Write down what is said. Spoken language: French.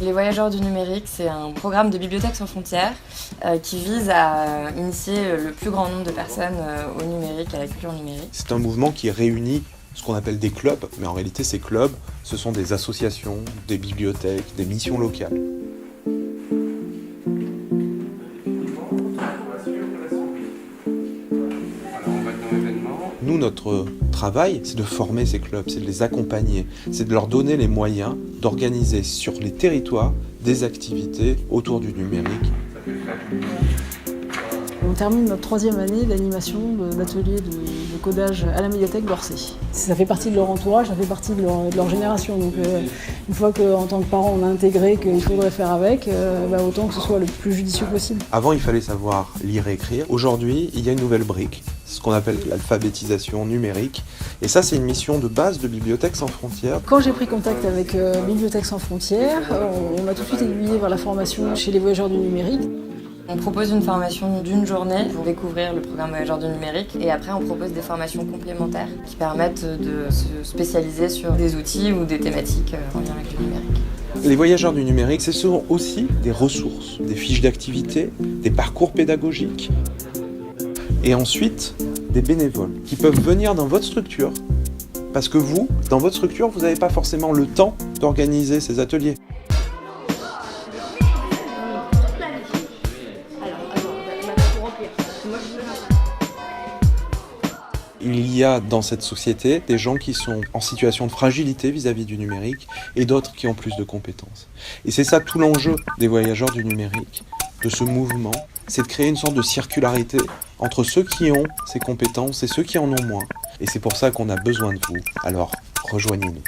Les Voyageurs du numérique, c'est un programme de Bibliothèques sans frontières qui vise à initier le plus grand nombre de personnes au numérique, à la culture numérique. C'est un mouvement qui réunit ce qu'on appelle des clubs, mais en réalité ces clubs, ce sont des associations, des bibliothèques, des missions locales. Nous, notre travail, c'est de former ces clubs, c'est de les accompagner, c'est de leur donner les moyens d'organiser sur les territoires des activités autour du numérique. On termine notre 3e année d'animation d'ateliers de codage à la médiathèque d'Orsay. Ça fait partie de leur entourage, ça fait partie de leur génération. Donc une fois qu'en tant que parent on a intégré qu'il faudrait faire avec, autant que ce soit le plus judicieux possible. Avant il fallait savoir lire et écrire. Aujourd'hui il y a une nouvelle brique, ce qu'on appelle l'alphabétisation numérique. Et ça c'est une mission de base de Bibliothèques sans frontières. Quand j'ai pris contact avec Bibliothèques sans frontières, on m'a tout de suite aiguillé vers la formation chez les Voyageurs du numérique. On propose une formation d'une journée pour découvrir le programme Voyageurs du numérique et après on propose des formations complémentaires qui permettent de se spécialiser sur des outils ou des thématiques en lien avec le numérique. Les Voyageurs du numérique, ce sont aussi des ressources, des fiches d'activité, des parcours pédagogiques et ensuite des bénévoles qui peuvent venir dans votre structure parce que vous, dans votre structure, vous n'avez pas forcément le temps d'organiser ces ateliers. Il y a dans cette société des gens qui sont en situation de fragilité vis-à-vis du numérique et d'autres qui ont plus de compétences. Et c'est ça tout l'enjeu des Voyageurs du numérique, de ce mouvement, c'est de créer une sorte de circularité entre ceux qui ont ces compétences et ceux qui en ont moins. Et c'est pour ça qu'on a besoin de vous. Alors, rejoignez-nous.